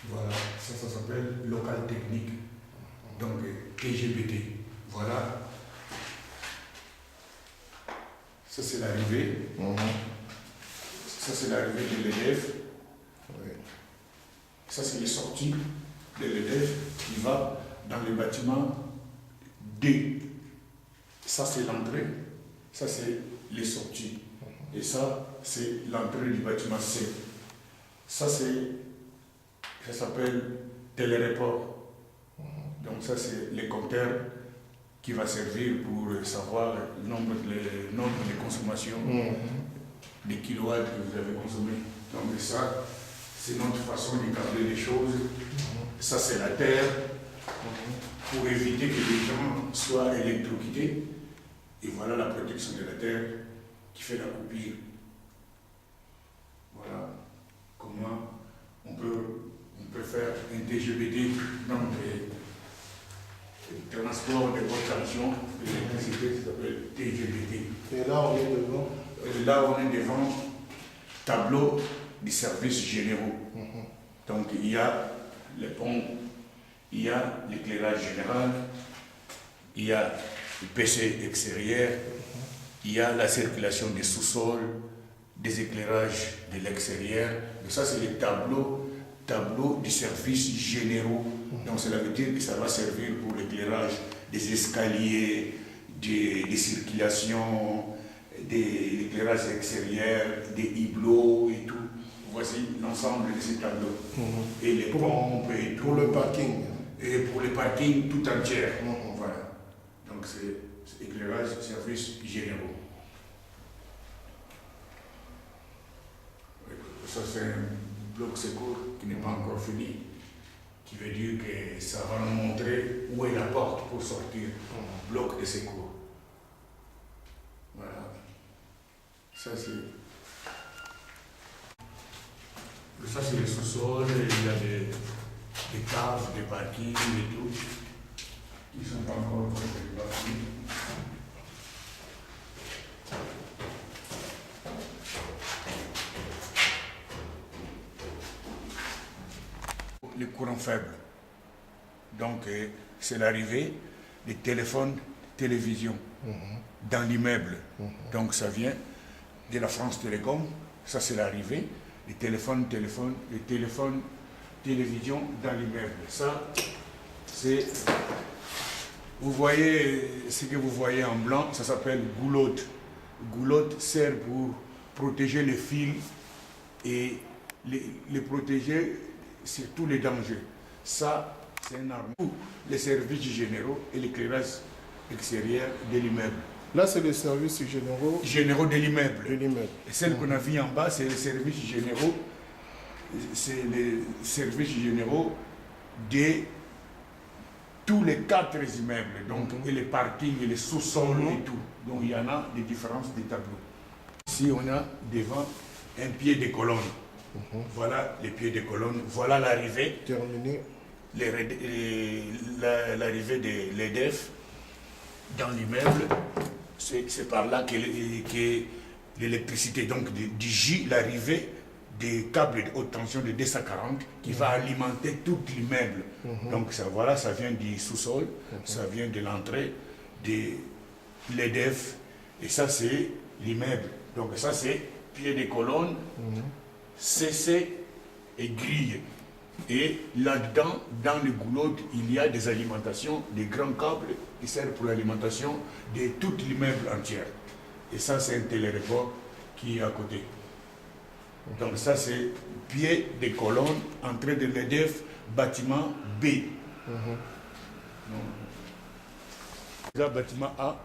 Voilà, ça s'appelle local technique. Donc TGBT. Voilà. Ça c'est l'arrivée. Ça c'est l'arrivée de l'EDF. Ça c'est les sorties de l'EDF qui va dans le bâtiment D. Ça c'est l'entrée. Ça c'est les sorties. Et ça c'est l'entrée du bâtiment C. Ça s'appelle téléréport. Donc ça c'est les compteurs qui va servir pour savoir le nombre de consommation des kilowatts que vous avez consommé. Donc ça, c'est notre façon de câbler les choses. Ça c'est la terre, pour éviter que les gens soient électrocutés. Et voilà la protection de la terre qui fait la coupure. Voilà comment on peut faire un TGBT dans le transport de haute tension de l'électricité, ça s'appelle TGBT. Et là, on est devant. Là, on est devant tableau des services généraux. Donc, il y a les pompes, il y a l'éclairage général, il y a le PC extérieur, il y a la circulation des sous-sols, des éclairages de l'extérieur. Ça, c'est les tableaux des services généraux. Donc, cela veut dire que ça va servir pour l'éclairage des escaliers, des circulations, de l'éclairage extérieur, des hublots et tout. Voici l'ensemble de ces tableaux. Et les pompes et tout. Pour le parking. Et pour le parking tout entier. Voilà. Donc c'est éclairage, services généraux. Ça c'est un bloc secours qui n'est pas encore fini, qui veut dire que ça va nous montrer où est la porte pour sortir. Bloc de secours. Voilà. Ça c'est le sous-sol, il y a des caves, des parkings et tout, qui ne sont pas encore bâtis. Les courants faibles. Donc c'est l'arrivée des téléphones, télévision dans l'immeuble. Donc ça vient de la France Télécom, ça c'est l'arrivée. Les téléphones, télévision dans l'immeuble. Ça, c'est... Vous voyez, ce que vous voyez en blanc, ça s'appelle goulotte. Goulotte sert pour protéger les fils et les protéger sur tous les dangers. Ça, c'est un arme. Les services généraux et l'éclairage extérieur de l'immeuble. Là, c'est les services généraux. Généraux de l'immeuble. De l'immeuble. Et celle qu'on a vue en bas, c'est les services généraux. C'est les services généraux de tous les 4 immeubles. Donc, et les parkings, et les sous-sols et tout. Donc, il y en a des différences des tableaux. Ici, on a devant un pied de colonne. Voilà les pieds de colonne. Voilà l'arrivée. Terminé. L'arrivée de l'EDF dans l'immeuble. C'est par là que l'électricité, donc du J, l'arrivée des câbles de haute tension de 240 qui va alimenter tout l'immeuble. Donc ça, voilà, ça vient du sous-sol, ça vient de l'entrée de l'EDF, et ça c'est l'immeuble. Donc ça c'est pied de colonne, CC et grille. Et là-dedans, dans le goulot, il y a des alimentations, des grands câbles qui servent pour l'alimentation de tout l'immeuble entier. Et ça, c'est un téléréport qui est à côté. Donc ça, c'est pied de colonne, entrée de l'EDF, bâtiment B. Là, bâtiment A.